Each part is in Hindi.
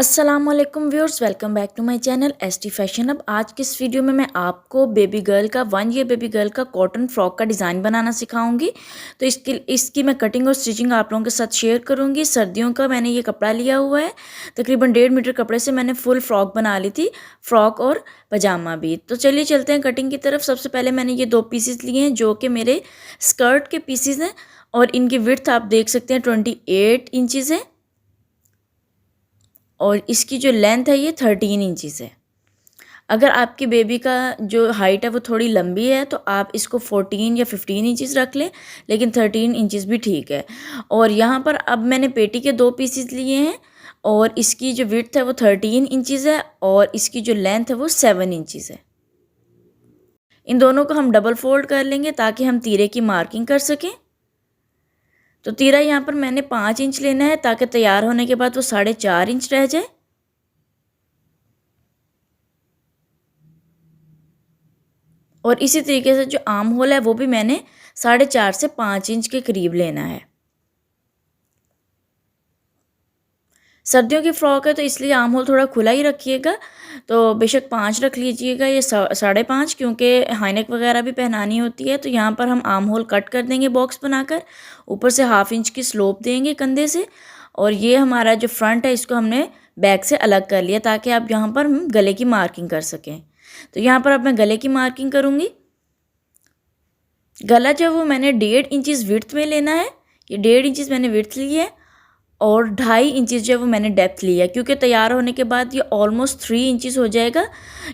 अस्सलामुअलैकुम viewers, welcome back to my channel ST fashion. अब आज की इस वीडियो में मैं आपको बेबी गर्ल का 1 ईयर बेबी गर्ल का कॉटन फ्रॉक का डिज़ाइन बनाना सिखाऊंगी। तो इसकी मैं कटिंग और स्टिचिंग आप लोगों के साथ शेयर करूंगी। सर्दियों का मैंने ये कपड़ा लिया हुआ है, तकरीबन 1.5 मीटर कपड़े से मैंने फुल फ्रॉक बना ली थी, फ्रॉक और पजामा भी। तो चलिए चलते हैं कटिंग की तरफ। सबसे पहले मैंने ये 2 पीसेस लिए हैं जो कि मेरे स्कर्ट के पीसेस हैं और इनकी विड्थ आप देख सकते हैं 28 इंचज़ है और इसकी जो लेंथ है ये 13 इंचज़ है। अगर आपकी बेबी का जो हाइट है वो थोड़ी लंबी है तो आप इसको 14 या 15 इंचज़ रख लें, लेकिन 13 इंचज़ भी ठीक है। और यहाँ पर अब मैंने पेटी के 2 पीसेस लिए हैं और इसकी जो विड्थ है वो 13 इंचज़ है और इसकी जो लेंथ है वो 7 इंचज़ है। इन दोनों को हम डबल फोल्ड कर लेंगे ताकि हम तीरे की मार्किंग कर सकें। तो तीरा यहाँ पर मैंने 5 इंच लेना है ताकि तैयार होने के बाद वो 4.5 इंच रह जाए। और इसी तरीके से जो आर्म होल है वो भी मैंने 4.5 से 5 इंच के करीब लेना है। सर्दियों की फ्रॉक है तो इसलिए आर्म होल थोड़ा खुला ही रखिएगा, तो बेशक 5 रख लीजिएगा या 5.5, क्योंकि हाईनेक वगैरह भी पहनानी होती है। तो यहाँ पर हम आर्म होल कट कर देंगे बॉक्स बनाकर, ऊपर से 1/2 इंच की स्लोप देंगे कंधे से। और ये हमारा जो फ्रंट है इसको हमने बैक से अलग कर लिया ताकि आप यहाँ पर हम गले की मार्किंग कर सकें। तो यहाँ पर अब मैं गले की मार्किंग करूँगी। गला जो वो मैंने 1.5 इंचज़ विड्थ में लेना है, ये 1.5 इंचज़ मैंने विड्थ ली है और 2.5 इंचज़ जो है वो मैंने डेप्थ लिया है, क्योंकि तैयार होने के बाद ये ऑलमोस्ट 3 इंचज़ हो जाएगा,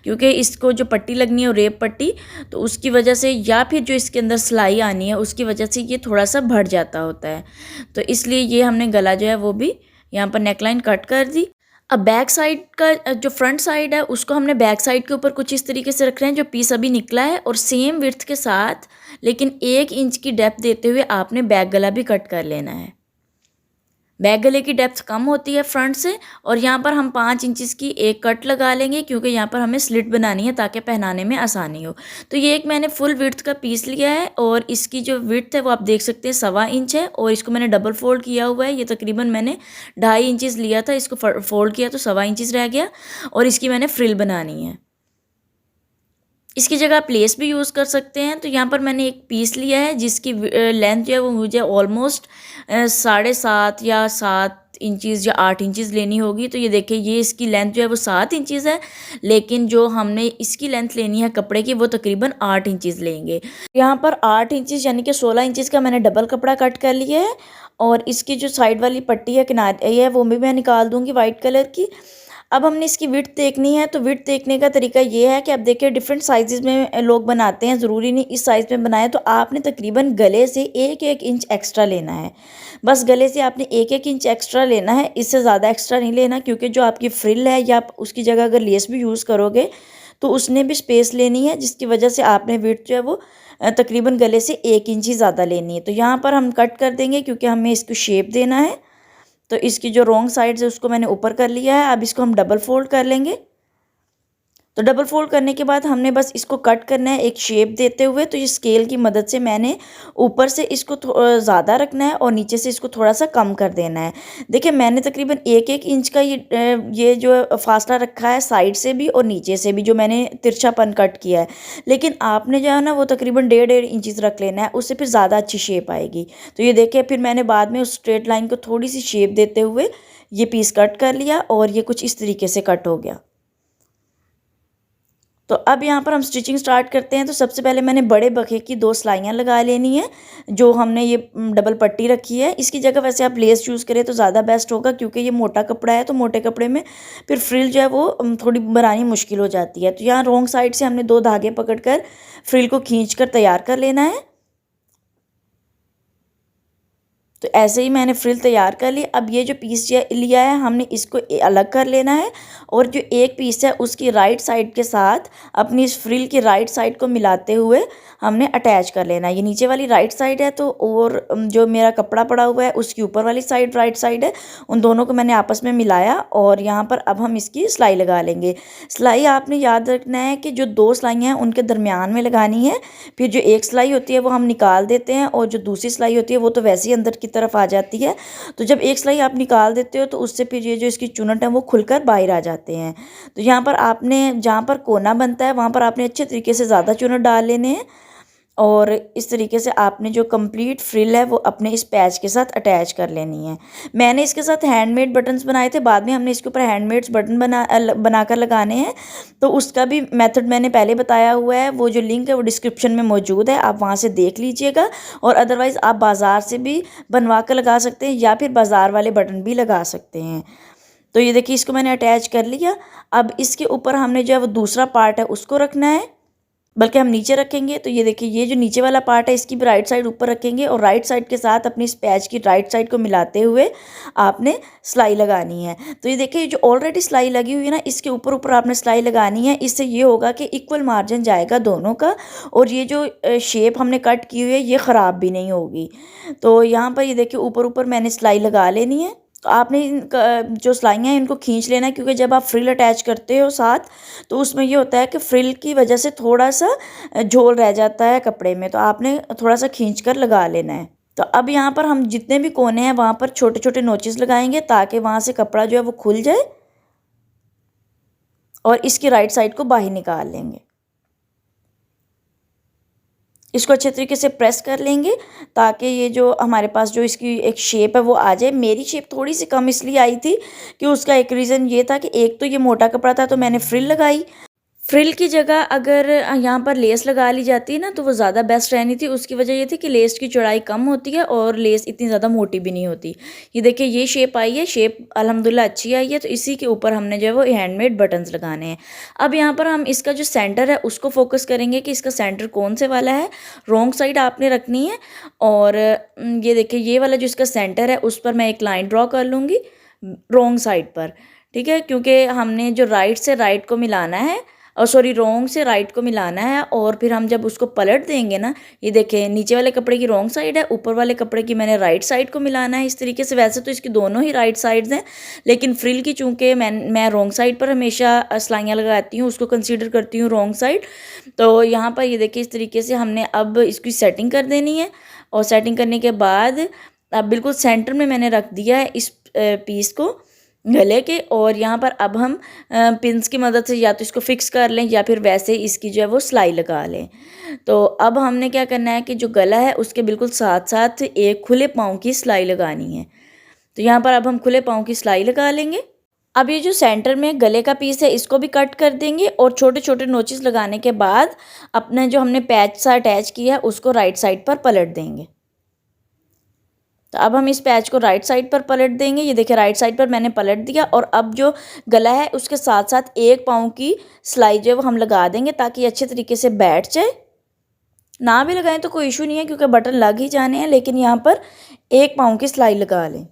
क्योंकि इसको जो पट्टी लगनी है रेप पट्टी, तो उसकी वजह से या फिर जो इसके अंदर सिलाई आनी है उसकी वजह से ये थोड़ा सा बढ़ जाता होता है। तो इसलिए ये हमने गला जो है वो भी यहाँ पर नेकलाइन कट कर दी। अब बैक साइड का जो फ्रंट साइड है उसको हमने बैक साइड के ऊपर कुछ इस तरीके से रख रहे हैं जो पीस अभी निकला है, और सेम विड्थ के साथ लेकिन 1 इंच की डेप्थ देते हुए आपने बैक गला भी कट कर लेना है। बैक गले की डेप्थ कम होती है फ्रंट से, और यहाँ पर हम 5 इंचज़ की एक कट लगा लेंगे क्योंकि यहाँ पर हमें स्लिट बनानी है ताकि पहनाने में आसानी हो। तो ये एक मैंने फुल विड्थ का पीस लिया है और इसकी जो विड्थ है वो आप देख सकते हैं 1.25 इंच है, और इसको मैंने डबल फोल्ड किया हुआ है। ये तकरीबन मैंने 2.5 इंचज़ लिया था, इसको फोल्ड किया तो 1.25 इंचज़ रह गया, और इसकी मैंने फ्रिल बनानी है। इसकी जगह आप लेस भी यूज़ कर सकते हैं। तो यहाँ पर मैंने एक पीस लिया है जिसकी लेंथ जो है वो मुझे ऑलमोस्ट 7.5 या 7 इंचज़ या 8 इंचज़ लेनी होगी। तो ये देखिए, ये इसकी लेंथ जो है वो 7 इंचज़ है, लेकिन जो हमने इसकी लेंथ लेनी है कपड़े की वो तकरीबन 8 इंचज़ लेंगे। यहाँ पर 8 इंचज़ यानी कि 16 इंचज़ का मैंने डबल कपड़ा कट कर लिया है, और इसकी जो साइड वाली पट्टी है किनारे है वो भी मैं निकाल दूँगी वाइट कलर की। अब हमने इसकी विड्थ देखनी है, तो विड्थ देखने का तरीका ये है कि अब देखिए डिफरेंट साइज़ में लोग बनाते हैं, ज़रूरी नहीं इस साइज़ में बनाए। तो आपने तकरीबन गले से 1-1 इंच एक्स्ट्रा लेना है, बस गले से आपने 1-1 इंच एक्स्ट्रा लेना है, इससे ज़्यादा एक्स्ट्रा नहीं लेना, क्योंकि जो आपकी फ्रिल है या आप उसकी जगह अगर लेस भी यूज़ करोगे तो उसने भी स्पेस लेनी है, जिसकी वजह से आपने विड्थ जो है वो तकरीबन गले से 1 इंच ही ज़्यादा लेनी है। तो यहाँ पर हम कट कर देंगे क्योंकि हमें इसको शेप देना है। तो इसकी जो रॉन्ग साइड है उसको मैंने ऊपर कर लिया है। अब इसको हम डबल फोल्ड कर लेंगे। तो डबल फोल्ड करने के बाद हमने बस इसको कट करना है एक शेप देते हुए। तो ये स्केल की मदद से मैंने ऊपर से इसको ज़्यादा रखना है और नीचे से इसको थोड़ा सा कम कर देना है। देखिए, मैंने तकरीबन 1-1 इंच का ये जो फासला रखा है साइड से भी और नीचे से भी, जो मैंने तिरछापन कट किया है। लेकिन आपने जो है ना वो तकरीबन 1.5 इंचज़ रख लेना है, उससे फिर ज़्यादा अच्छी शेप आएगी। तो ये देखिए, फिर मैंने बाद में उस स्ट्रेट लाइन को थोड़ी सी शेप देते हुए ये पीस कट कर लिया और ये कुछ इस तरीके से कट हो गया। तो अब यहाँ पर हम स्टिचिंग स्टार्ट करते हैं। तो सबसे पहले मैंने बड़े बखे की 2 सिलाइयाँ लगा लेनी है, जो हमने ये डबल पट्टी रखी है। इसकी जगह वैसे आप लेस यूज़ करें तो ज़्यादा बेस्ट होगा, क्योंकि ये मोटा कपड़ा है, तो मोटे कपड़े में फिर फ्रिल जो है वो थोड़ी बनानी मुश्किल हो जाती है। तो यहाँ रॉन्ग साइड से हमने 2 धागे पकड़ कर फ्रिल को खींच कर तैयार कर लेना है। तो ऐसे ही मैंने फ्रिल तैयार कर ली। अब ये जो पीस लिया है हमने इसको अलग कर लेना है, और जो एक पीस है उसकी राइट साइड के साथ अपनी इस फ्रिल की राइट साइड को मिलाते हुए हमने अटैच कर लेना है। ये नीचे वाली राइट साइड है, तो और जो मेरा कपड़ा पड़ा हुआ है उसकी ऊपर वाली साइड राइट साइड है, उन दोनों को मैंने आपस में मिलाया और यहाँ पर अब हम इसकी सिलाई लगा लेंगे। सिलाई आपने याद रखना है कि जो 2 सिलाइयाँ हैं उनके दरमियान में लगानी है, फिर जो एक सिलाई होती है वो हम निकाल देते हैं और जो दूसरी सिलाई होती है वो तो वैसे ही अंदर की की तरफ आ जाती है। तो जब एक सिलाई आप निकाल देते हो तो उससे फिर ये जो इसकी चुनट है वो खुलकर बाहर आ जाते हैं। तो यहाँ पर आपने जहाँ पर कोना बनता है वहाँ पर आपने अच्छे तरीके से ज़्यादा चुनट डाल लेने हैं और इस तरीके से आपने जो कंप्लीट फ्रिल है वो अपने इस पैच के साथ अटैच कर लेनी है। मैंने इसके साथ हैंडमेड बटन्स बनाए थे, बाद में हमने इसके ऊपर हैंडमेड्स बटन बनाकर लगाने हैं। तो उसका भी मेथड मैंने पहले बताया हुआ है, वो जो लिंक है वो डिस्क्रिप्शन में मौजूद है, आप वहाँ से देख लीजिएगा। और अदरवाइज़ आप बाज़ार से भी बनवा कर लगा सकते हैं या फिर बाज़ार वाले बटन भी लगा सकते हैं। तो ये देखिए इसको मैंने अटैच कर लिया। अब इसके ऊपर हमने जो है वो दूसरा पार्ट है उसको रखना है, बल्कि हम नीचे रखेंगे। तो ये देखिए ये जो नीचे वाला पार्ट है इसकी भी राइट साइड ऊपर रखेंगे और राइट साइड के साथ अपनी इस पैच की राइट साइड को मिलाते हुए आपने सिलाई लगानी है। तो ये देखिए जो ऑलरेडी सिलाई लगी हुई है ना, इसके ऊपर ऊपर आपने सिलाई लगानी है। इससे ये होगा कि इक्वल मार्जिन जाएगा दोनों का और ये जो शेप हमने कट की हुई है ये ख़राब भी नहीं होगी। तो यहाँ पर ये देखिए ऊपर ऊपर मैंने सिलाई लगा लेनी है। तो आपने जो सिलाइयाँ हैं इनको खींच लेना है, क्योंकि जब आप फ्रिल अटैच करते हो साथ तो उसमें ये होता है कि फ्रिल की वजह से थोड़ा सा झोल रह जाता है कपड़े में, तो आपने थोड़ा सा खींच कर लगा लेना है। तो अब यहाँ पर हम जितने भी कोने हैं वहाँ पर छोटे छोटे नोचेस लगाएंगे ताकि वहाँ से कपड़ा जो है वो खुल जाए और इसकी राइट साइड को बाहर निकाल लेंगे। इसको अच्छे तरीके से प्रेस कर लेंगे ताकि ये जो हमारे पास जो इसकी एक शेप है वो आ जाए। मेरी शेप थोड़ी सी कम इसलिए आई थी कि उसका एक रीज़न ये था कि एक तो ये मोटा कपड़ा था तो मैंने फ्रिल लगाई। फ्रिल की जगह अगर यहाँ पर लेस लगा ली जाती है ना तो वो ज़्यादा बेस्ट रहनी थी। उसकी वजह ये थी कि लेस की चौड़ाई कम होती है और लेस इतनी ज़्यादा मोटी भी नहीं होती। ये देखिए ये शेप आई है, शेप अल्हम्दुलिल्लाह अच्छी आई है। तो इसी के ऊपर हमने जो है वो हैंडमेड बटन्स लगाने हैं। अब यहाँ पर हम इसका जो सेंटर है उसको फोकस करेंगे कि इसका सेंटर कौन से वाला है। रॉन्ग साइड आपने रखनी है और ये देखिए ये वाला जो इसका सेंटर है उस पर मैं एक लाइन ड्रॉ कर लूँगी रॉन्ग साइड पर, ठीक है, क्योंकि हमने जो राइट से राइट को मिलाना है और सॉरी रॉन्ग से राइट को मिलाना है। और फिर हम जब उसको पलट देंगे ना, ये देखें नीचे वाले कपड़े की रॉन्ग साइड है, ऊपर वाले कपड़े की मैंने राइट साइड को मिलाना है इस तरीके से। वैसे तो इसकी दोनों ही राइट साइड्स हैं, लेकिन फ्रिल की चूँकि मैं रॉन्ग साइड पर हमेशा सिलाइयाँ लगाती हूँ, उसको कंसीडर करती हूँ रॉन्ग साइड। तो यहाँ पर ये देखिए इस तरीके से हमने अब इसकी सेटिंग कर देनी है। और सेटिंग करने के बाद अब बिल्कुल सेंटर में मैंने रख दिया है इस पीस को गले के। और यहाँ पर अब हम पिंस की मदद से या तो इसको फिक्स कर लें या फिर वैसे इसकी जो है वो सिलाई लगा लें। तो अब हमने क्या करना है कि जो गला है उसके बिल्कुल साथ साथ एक खुले पाँव की सिलाई लगानी है। तो यहाँ पर अब हम खुले पाँव की सिलाई लगा लेंगे। अब ये जो सेंटर में गले का पीस है इसको भी कट कर देंगे और छोटे छोटे नोचेस लगाने के बाद अपना जो हमने पैच सा अटैच किया है उसको राइट साइड पर पलट देंगे। तो अब हम इस पैच को राइट साइड पर पलट देंगे। ये देखिए राइट साइड पर मैंने पलट दिया और अब जो गला है उसके साथ साथ एक पाँव की सिलाई जो है वो हम लगा देंगे ताकि अच्छे तरीके से बैठ जाए। ना भी लगाएं तो कोई इशू नहीं है क्योंकि बटन लग ही जाने हैं, लेकिन यहाँ पर एक पाँव की सिलाई लगा लें।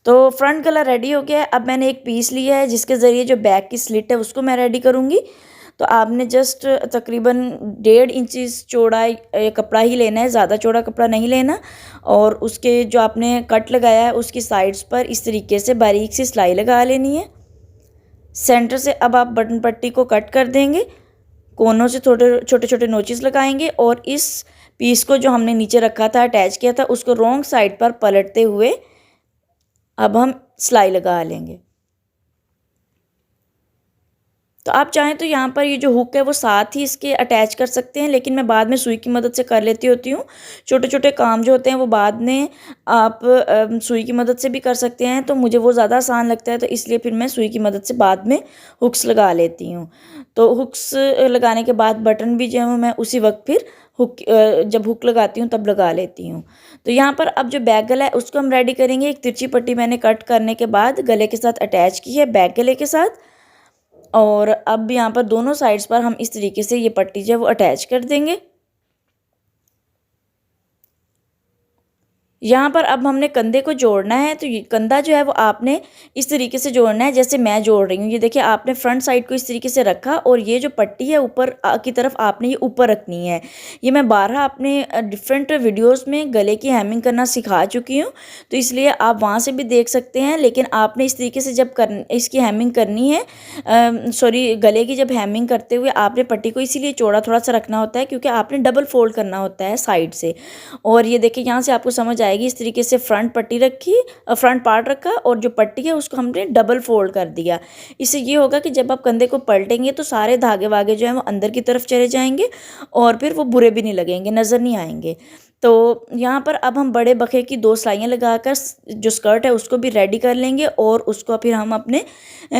तो फ्रंट गला रेडी हो गया है। अब मैंने एक पीस लिया है जिसके ज़रिए जो बैक की स्लिट है उसको मैं रेडी करूँगी। तो आपने जस्ट तकरीबन 1.5 इंच चौड़ा कपड़ा ही लेना है, ज़्यादा चौड़ा कपड़ा नहीं लेना। और उसके जो आपने कट लगाया है उसकी साइड्स पर इस तरीके से बारीक सी सिलाई लगा लेनी है। सेंटर से अब आप बटन पट्टी को कट कर देंगे, कोनों से छोटे छोटे नोचेस लगाएंगे और इस पीस को जो हमने नीचे रखा था अटैच किया था उसको रॉन्ग साइड पर पलटते हुए अब हम सिलाई लगा लेंगे। तो आप चाहें तो यहाँ पर ये जो हुक है वो साथ ही इसके अटैच कर सकते हैं, लेकिन मैं बाद में सुई की मदद से कर लेती होती हूँ। छोटे छोटे काम जो होते हैं वो बाद में आप सुई की मदद से भी कर सकते हैं, तो मुझे वो ज़्यादा आसान लगता है, तो इसलिए फिर मैं सुई की मदद से बाद में हुक्स लगा लेती हूँ। तो हुक्स लगाने के बाद बटन भी जो है मैं उसी वक्त फिर जब हुक लगाती हूँ तब लगा लेती हूँ। तो यहाँ पर अब जो बैक गला है उसको हम रेडी करेंगे। एक तिरछी पट्टी मैंने कट करने के बाद गले के साथ अटैच की है बैक गले के साथ। और अब यहाँ पर दोनों साइड्स पर हम इस तरीके से ये पट्टी जो है वो अटैच कर देंगे। यहाँ पर अब हमने कंधे को जोड़ना है, तो ये कंधा जो है वो आपने इस तरीके से जोड़ना है जैसे मैं जोड़ रही हूँ। ये देखिए आपने फ्रंट साइड को इस तरीके से रखा और ये जो पट्टी है ऊपर की तरफ आपने ये ऊपर रखनी है। ये मैं 12 अपने डिफरेंट वीडियोस में गले की हेमिंग करना सिखा चुकी हूँ, तो इसलिए आप वहाँ से भी देख सकते हैं। लेकिन आपने इस तरीके से जब इसकी हेमिंग करनी है, गले की जब हेमिंग करते हुए आपने पट्टी को इसीलिए चौड़ा थोड़ा सा रखना होता है क्योंकि आपने डबल फोल्ड करना होता है साइड से। और ये देखिए यहाँ से आपको समझ आएगा आएगी। इस तरीके से फ्रंट पट्टी रखी, फ्रंट पार्ट रखा और जो पट्टी है उसको हमने डबल फोल्ड कर दिया। इससे ये होगा कि जब आप कंधे को पलटेंगे तो सारे धागे वागे जो हैं वो अंदर की तरफ चले जाएंगे और फिर वो बुरे भी नहीं लगेंगे, नज़र नहीं आएंगे। तो यहाँ पर अब हम बड़े बखे की 2 सिलाइयाँ लगाकर जो स्कर्ट है उसको भी रेडी कर लेंगे और उसको फिर हम अपने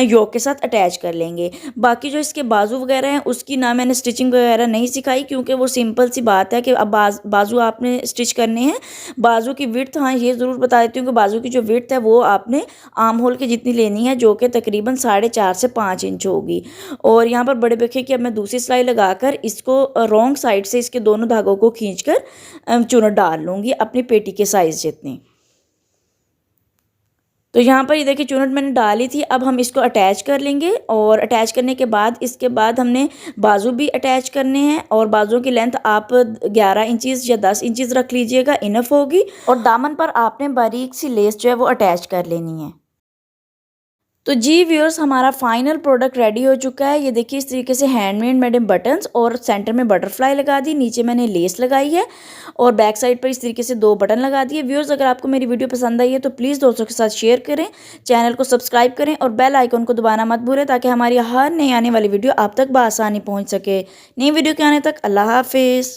योक के साथ अटैच कर लेंगे। बाकी जो इसके बाजू वगैरह हैं उसकी ना मैंने स्टिचिंग वगैरह नहीं सिखाई, क्योंकि वो सिंपल सी बात है कि अब बाजू आपने स्टिच करने हैं। बाजू की विड्थ, हाँ ये ज़रूर बता देती हूँ कि बाजू की जो विड्थ है वो आपने आर्म होल की जितनी लेनी है, जो कि तकरीबन 4.5 से 5 इंच होगी। और यहाँ पर बड़े बखे की अब मैं दूसरी सिलाई लगाकर इसको रॉन्ग साइड से इसके दोनों धागों को खींचकर चुनट डाल लूँगी अपनी पेटी के साइज़ जितनी। तो यहाँ पर ये देखिए चुनट मैंने डाली थी। अब हम इसको अटैच कर लेंगे और अटैच करने के बाद इसके बाद हमने बाजू भी अटैच करने हैं और बाजुओं की लेंथ आप 11 इंचज़ या 10 इंचज़ रख लीजिएगा, इनफ होगी। और दामन पर आपने बारीक सी लेस जो है वो अटैच कर लेनी है। तो जी व्यूअर्स, हमारा फाइनल प्रोडक्ट रेडी हो चुका है। ये देखिए इस तरीके से हैंडमेड मैडम बटन्स और सेंटर में बटरफ्लाई लगा दी, नीचे मैंने लेस लगाई है और बैक साइड पर इस तरीके से 2 बटन लगा दिए। व्यूअर्स, अगर आपको मेरी वीडियो पसंद आई है तो प्लीज़ दोस्तों के साथ शेयर करें, चैनल को सब्सक्राइब करें और बेल आइकन को दबाना मत भूलें ताकि हमारी हर नई आने वाली वीडियो आप तक बआसानी पहुँच सके। नई वीडियो के आने तक अल्लाह हाफिज़।